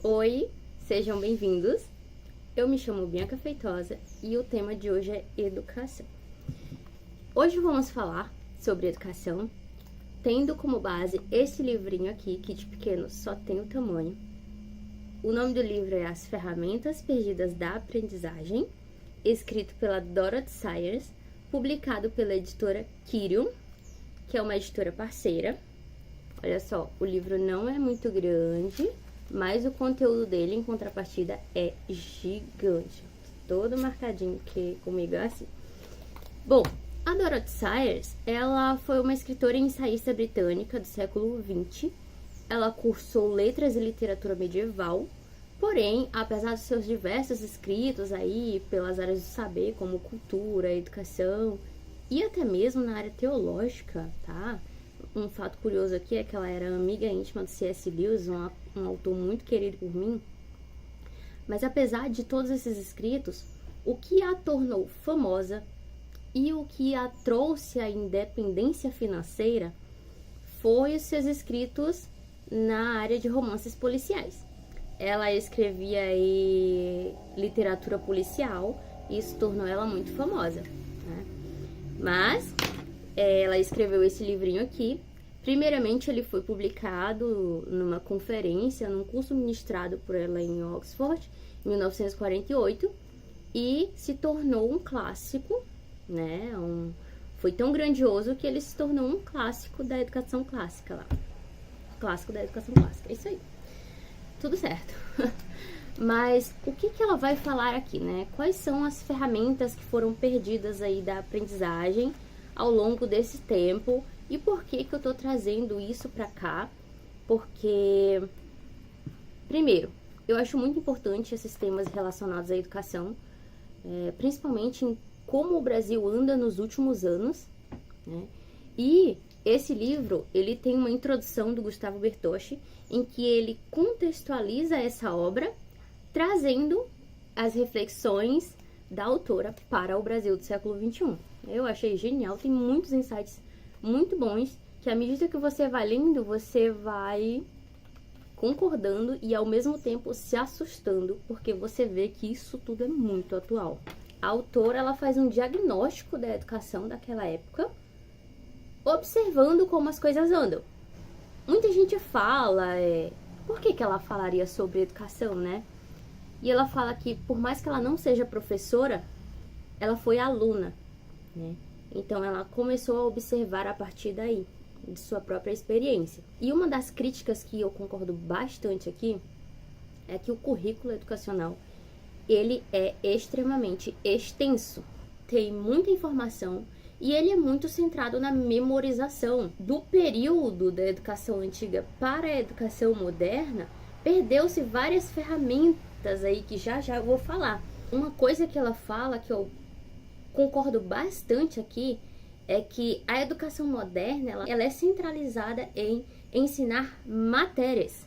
Oi, sejam bem-vindos. Eu me chamo Bianca Feitosa e o tema de hoje é educação. Hoje vamos falar sobre educação, tendo como base esse livrinho aqui, que de pequeno só tem o tamanho. O nome do livro é As Ferramentas Perdidas da Aprendizagem, escrito pela Dorothy Sayers, publicado pela editora Quirion, que é uma editora parceira. Olha só, o livro não é muito grande, mas o conteúdo dele, em contrapartida, é gigante. Todo marcadinho que comigo é assim. Bom, a Dorothy Sayers, ela foi uma escritora e ensaísta britânica do século XX. Ela cursou letras e literatura medieval. Porém, apesar dos seus diversos escritos aí pelas áreas do saber, como cultura, educação e até mesmo na área teológica, tá? Um fato curioso aqui é que ela era amiga íntima do C.S. Lewis, um autor muito querido por mim. Mas apesar de todos esses escritos, o que a tornou famosa e o que a trouxe à independência financeira foi os seus escritos na área de romances policiais. Ela escrevia aí literatura policial e isso tornou ela muito famosa, né? Mas ela escreveu esse livrinho aqui. Primeiramente, ele foi publicado numa conferência, num curso ministrado por ela em Oxford, em 1948, e se tornou um clássico, né? Foi tão grandioso que ele se tornou um clássico da educação clássica lá. Clássico da educação clássica, é isso aí. Tudo certo. Mas o que ela vai falar aqui, né? Quais são as ferramentas que foram perdidas aí da aprendizagem ao longo desse tempo e por que eu tô trazendo isso pra cá? Porque, primeiro, eu acho muito importante esses temas relacionados à educação, principalmente em como o Brasil anda nos últimos anos, né? E esse livro, ele tem uma introdução do Gustavo Bertoshi, em que ele contextualiza essa obra, trazendo as reflexões da autora para o Brasil do século XXI. Eu achei genial, tem muitos insights muito bons, que à medida que você vai lendo, você vai concordando e ao mesmo tempo se assustando, porque você vê que isso tudo é muito atual. A autora, ela faz um diagnóstico da educação daquela época, observando como as coisas andam. Muita gente fala, por que ela falaria sobre educação, né? E ela fala que, por mais que ela não seja professora, ela foi aluna, né? Então, ela começou a observar a partir daí, de sua própria experiência. E uma das críticas que eu concordo bastante aqui é que o currículo educacional, ele é extremamente extenso. Tem muita informação e ele é muito centrado na memorização. Do período da educação antiga para a educação moderna, perdeu-se várias ferramentas aí que já eu vou falar. Uma coisa que ela fala, que eu concordo bastante aqui, é que a educação moderna, ela é centralizada em ensinar matérias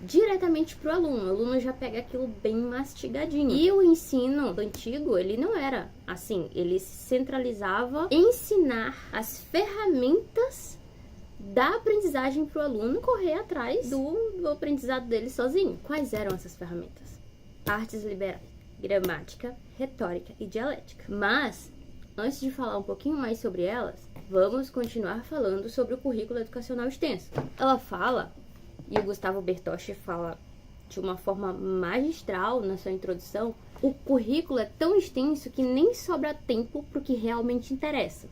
diretamente para o aluno. O aluno já pega aquilo bem mastigadinho. E o ensino antigo, ele não era assim. Ele se centralizava em ensinar as ferramentas da aprendizagem para o aluno correr atrás do aprendizado dele sozinho. Quais eram essas ferramentas? Artes liberais, gramática, retórica e dialética. Mas, antes de falar um pouquinho mais sobre elas, vamos continuar falando sobre o currículo educacional extenso. Ela fala, e o Gustavo Bertoshi fala de uma forma magistral na sua introdução, o currículo é tão extenso que nem sobra tempo para o que realmente interessa.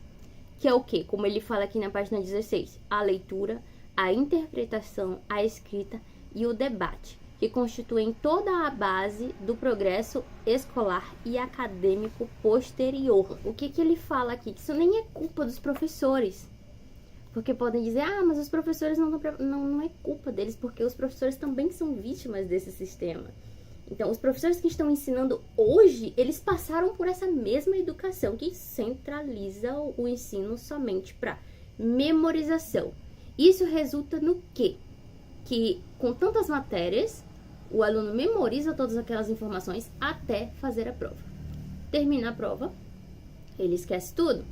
Que é o quê? Como ele fala aqui na página 16, a leitura, a interpretação, a escrita e o debate, que constituem toda a base do progresso escolar e acadêmico posterior. O que ele fala aqui? Que isso nem é culpa dos professores. Porque podem dizer, mas os professores não é culpa deles, porque os professores também são vítimas desse sistema. Então, os professores que estão ensinando hoje, eles passaram por essa mesma educação que centraliza o ensino somente para memorização. Isso resulta no quê? Que com tantas matérias, o aluno memoriza todas aquelas informações até fazer a prova. Termina a prova, ele esquece tudo.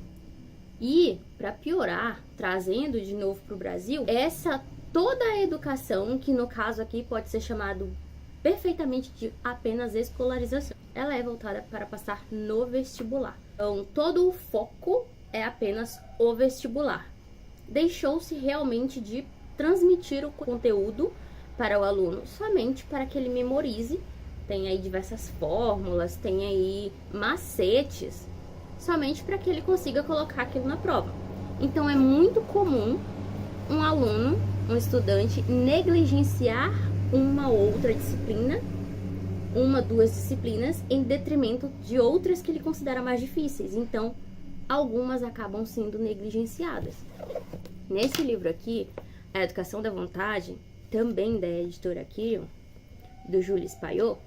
E, para piorar, trazendo de novo para o Brasil, toda a educação, que no caso aqui pode ser chamado perfeitamente de apenas escolarização. Ela é voltada para passar no vestibular. Então, todo o foco é apenas o vestibular. Deixou-se realmente de transmitir o conteúdo para o aluno somente para que ele memorize. Tem aí diversas fórmulas, tem aí macetes, somente para que ele consiga colocar aquilo na prova. Então, é muito comum um aluno, um estudante, negligenciar uma outra disciplina, uma, duas disciplinas, em detrimento de outras que ele considera mais difíceis. Então, algumas acabam sendo negligenciadas. Nesse livro aqui, A Educação da Vontade, também da editora Kiron, do Jules Payot,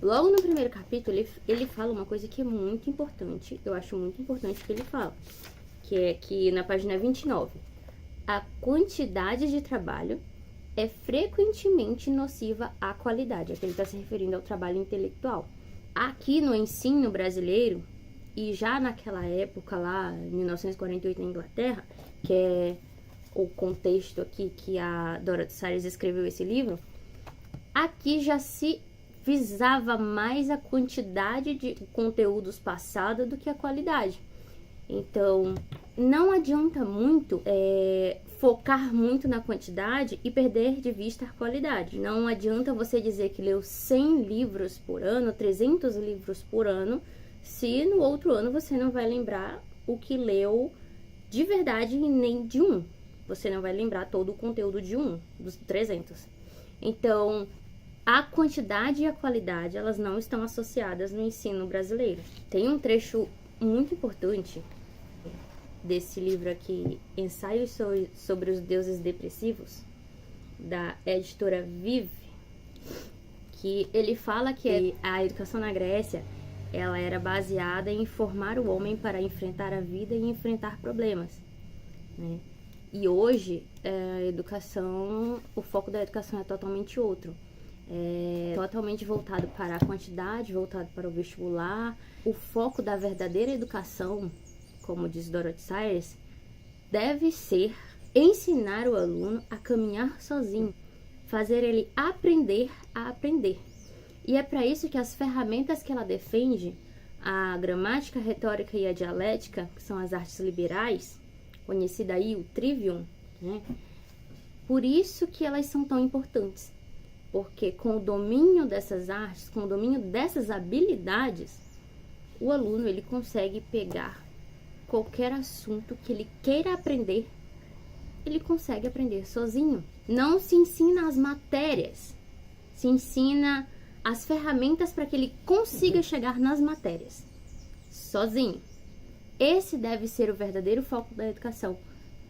logo no primeiro capítulo, ele fala uma coisa que é muito importante, eu acho muito importante que ele fala, que é que na página 29, a quantidade de trabalho é frequentemente nociva à qualidade. Aqui ele está se referindo ao trabalho intelectual. Aqui no ensino brasileiro, e já naquela época lá, em 1948 na Inglaterra, que é o contexto aqui que a Dorothy Sayers escreveu esse livro, aqui já se visava mais a quantidade de conteúdos passados do que a qualidade. Então, não adianta muito focar muito na quantidade e perder de vista a qualidade. Não adianta você dizer que leu 100 livros por ano, 300 livros por ano, se no outro ano você não vai lembrar o que leu de verdade e nem de um. Você não vai lembrar todo o conteúdo de um, dos 300. Então, a quantidade e a qualidade, elas não estão associadas no ensino brasileiro. Tem um trecho muito importante desse livro aqui, Ensaios sobre os Deuses Depressivos, da editora Vive, que ele fala que a educação na Grécia, ela era baseada em formar o homem para enfrentar a vida e enfrentar problemas, né? E hoje, o foco da educação é totalmente outro. É totalmente voltado para a quantidade, voltado para o vestibular. O foco da verdadeira educação, como diz Dorothy Sayers, deve ser ensinar o aluno a caminhar sozinho, fazer ele aprender a aprender. E é para isso que as ferramentas que ela defende, a gramática, a retórica e a dialética, que são as artes liberais, conhecida aí o Trivium, né? Por isso que elas são tão importantes, porque com o domínio dessas artes, com o domínio dessas habilidades, o aluno ele consegue pegar qualquer assunto que ele queira aprender, ele consegue aprender sozinho. Não se ensina as matérias, se ensina as ferramentas para que ele consiga chegar nas matérias sozinho. Esse deve ser o verdadeiro foco da educação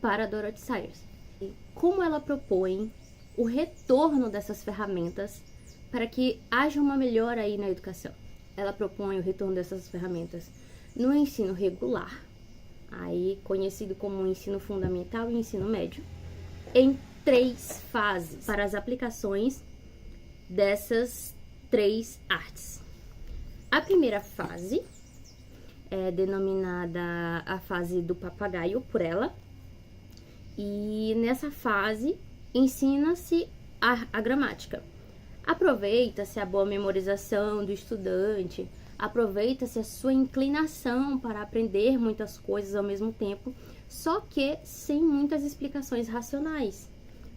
para Dorothy Sayers. E como ela propõe o retorno dessas ferramentas para que haja uma melhora aí na educação? Ela propõe o retorno dessas ferramentas no ensino regular, aí conhecido como ensino fundamental e ensino médio, em 3 fases para as aplicações dessas 3 artes. A primeira fase é denominada a fase do papagaio por ela, e nessa fase ensina-se a gramática. Aproveita-se a boa memorização do estudante, aproveita-se a sua inclinação para aprender muitas coisas ao mesmo tempo, só que sem muitas explicações racionais,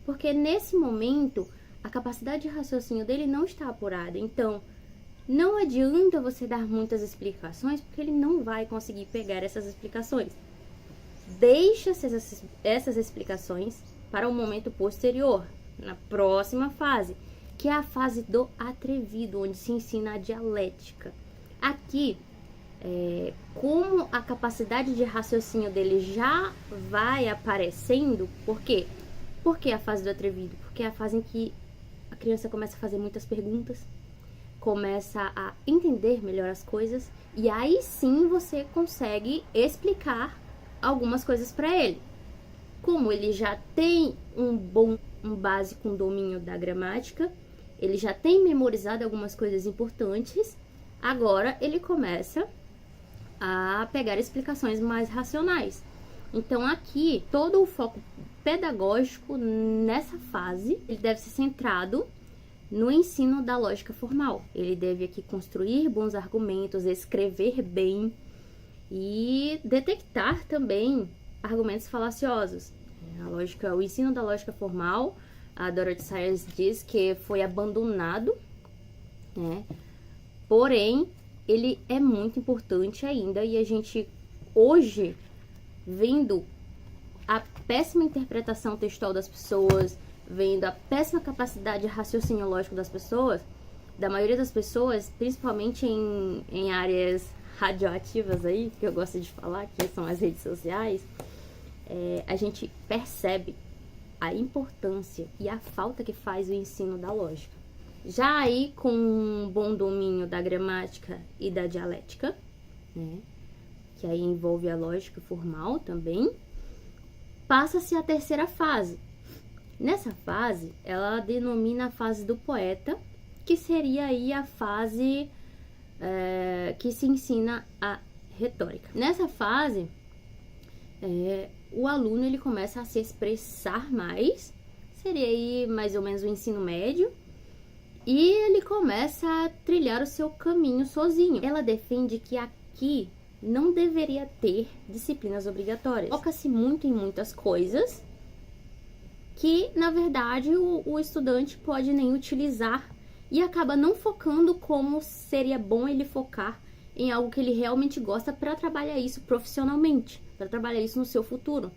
porque nesse momento a capacidade de raciocínio dele não está apurada. Então, não adianta você dar muitas explicações, porque ele não vai conseguir pegar essas explicações. Deixa-se essas explicações para um momento posterior, na próxima fase, que é a fase do atrevido, onde se ensina a dialética. Aqui, como a capacidade de raciocínio dele já vai aparecendo, por quê? Por que a fase do atrevido? Porque é a fase em que a criança começa a fazer muitas perguntas, começa a entender melhor as coisas, e aí sim você consegue explicar algumas coisas para ele. Como ele já tem um básico, um domínio da gramática, ele já tem memorizado algumas coisas importantes, agora ele começa a pegar explicações mais racionais. Então aqui, todo o foco pedagógico nessa fase, ele deve ser centrado no ensino da lógica formal. Ele deve aqui construir bons argumentos, escrever bem e detectar também argumentos falaciosos. O ensino da lógica formal, a Dorothy Sayers diz que foi abandonado, né? Porém, ele é muito importante ainda, e a gente hoje, vendo a péssima interpretação textual das pessoas, vendo a péssima capacidade de raciocínio lógico das pessoas, da maioria das pessoas, principalmente em áreas radioativas aí, que eu gosto de falar, que são as redes sociais, a gente percebe a importância e a falta que faz o ensino da lógica. Já aí, com um bom domínio da gramática e da dialética, né, que aí envolve a lógica formal também, passa-se a terceira fase. Nessa fase, ela denomina a fase do poeta, que seria aí a fase que se ensina a retórica. Nessa fase, o aluno ele começa a se expressar mais, seria aí mais ou menos o ensino médio, e ele começa a trilhar o seu caminho sozinho. Ela defende que aqui não deveria ter disciplinas obrigatórias. Foca-se muito em muitas coisas que, na verdade, o estudante pode nem utilizar e acaba não focando como seria bom ele focar em algo que ele realmente gosta para trabalhar isso profissionalmente, para trabalhar isso no seu futuro.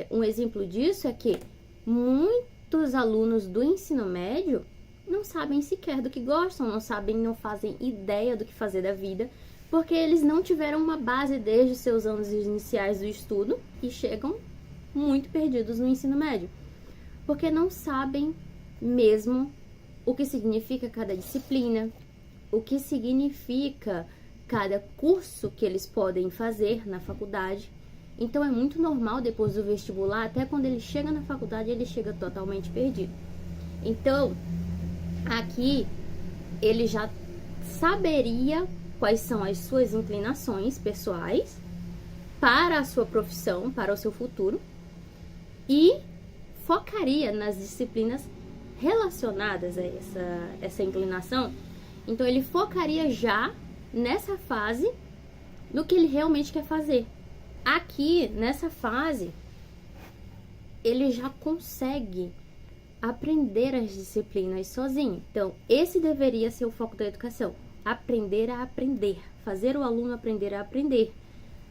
Um exemplo disso é que muitos alunos do ensino médio não sabem sequer do que gostam, não fazem ideia do que fazer da vida, porque eles não tiveram uma base desde os seus anos iniciais do estudo e chegam muito perdidos no ensino médio, porque não sabem mesmo o que significa cada disciplina, o que significa cada curso que eles podem fazer na faculdade. Então é muito normal depois do vestibular, até quando ele chega na faculdade, ele chega totalmente perdido. Então, aqui ele já saberia quais são as suas inclinações pessoais para a sua profissão, para o seu futuro, e focaria nas disciplinas relacionadas a essa inclinação. Então ele focaria já nessa fase no que ele realmente quer fazer. Aqui, nessa fase, ele já consegue aprender as disciplinas sozinho. Então, esse deveria ser o foco da educação. Aprender a aprender. Fazer o aluno aprender a aprender.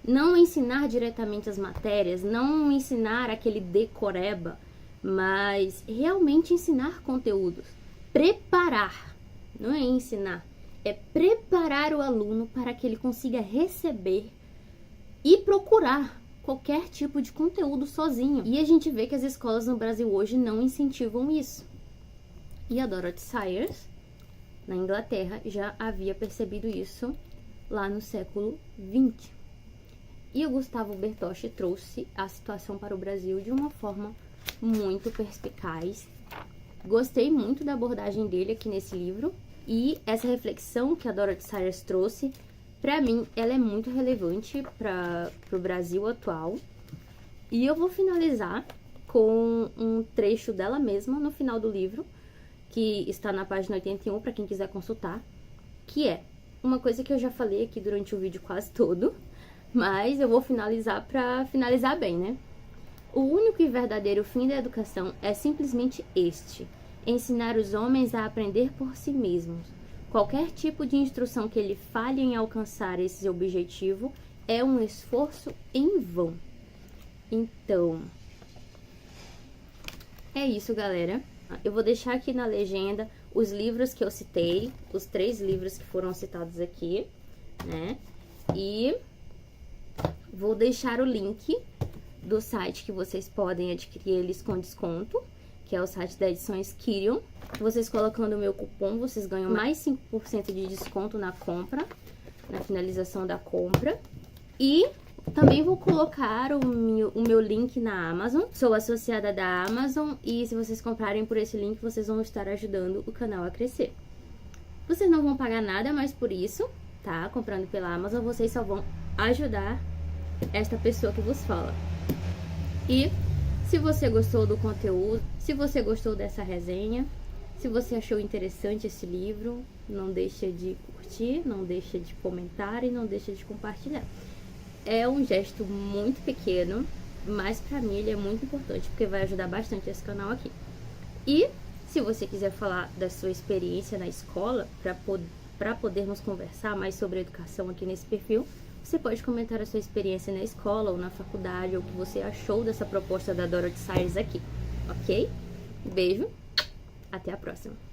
Não ensinar diretamente as matérias, não ensinar aquele decoreba, mas realmente ensinar conteúdos. Preparar, não é ensinar, é preparar o aluno para que ele consiga receber e procurar qualquer tipo de conteúdo sozinho. E a gente vê que as escolas no Brasil hoje não incentivam isso. E a Dorothy Sayers, na Inglaterra, já havia percebido isso lá no século XX. E o Gustavo Bertotti trouxe a situação para o Brasil de uma forma muito perspicaz. Gostei muito da abordagem dele aqui nesse livro. E essa reflexão que a Dorothy Sayers trouxe, para mim, ela é muito relevante para o Brasil atual. E eu vou finalizar com um trecho dela mesma no final do livro, que está na página 81, para quem quiser consultar, que é uma coisa que eu já falei aqui durante o vídeo quase todo, mas eu vou finalizar para finalizar bem, né? O único e verdadeiro fim da educação é simplesmente este: ensinar os homens a aprender por si mesmos. Qualquer tipo de instrução que ele falhe em alcançar esse objetivo é um esforço em vão. Então, é isso, galera. Eu vou deixar aqui na legenda os livros que eu citei, os 3 livros que foram citados aqui, né? E vou deixar o link do site que vocês podem adquirir eles com desconto, que é o site da Edições Kirion. Vocês colocando o meu cupom, vocês ganham mais 5% de desconto na compra, na finalização da compra. E também vou colocar o meu link na Amazon. Sou associada da Amazon e se vocês comprarem por esse link, vocês vão estar ajudando o canal a crescer. Vocês não vão pagar nada mais por isso, tá? Comprando pela Amazon, vocês só vão ajudar esta pessoa que vos fala. E se você gostou do conteúdo, se você gostou dessa resenha, Se você achou interessante esse livro, não deixa de curtir, não deixa de comentar e não deixa de compartilhar. É um gesto muito pequeno, mas pra mim ele é muito importante, porque vai ajudar bastante esse canal aqui. E se você quiser falar da sua experiência na escola, para podermos conversar mais sobre educação aqui nesse perfil, você pode comentar a sua experiência na escola ou na faculdade, ou o que você achou dessa proposta da Dorothy Sayers aqui, ok? Beijo, até a próxima!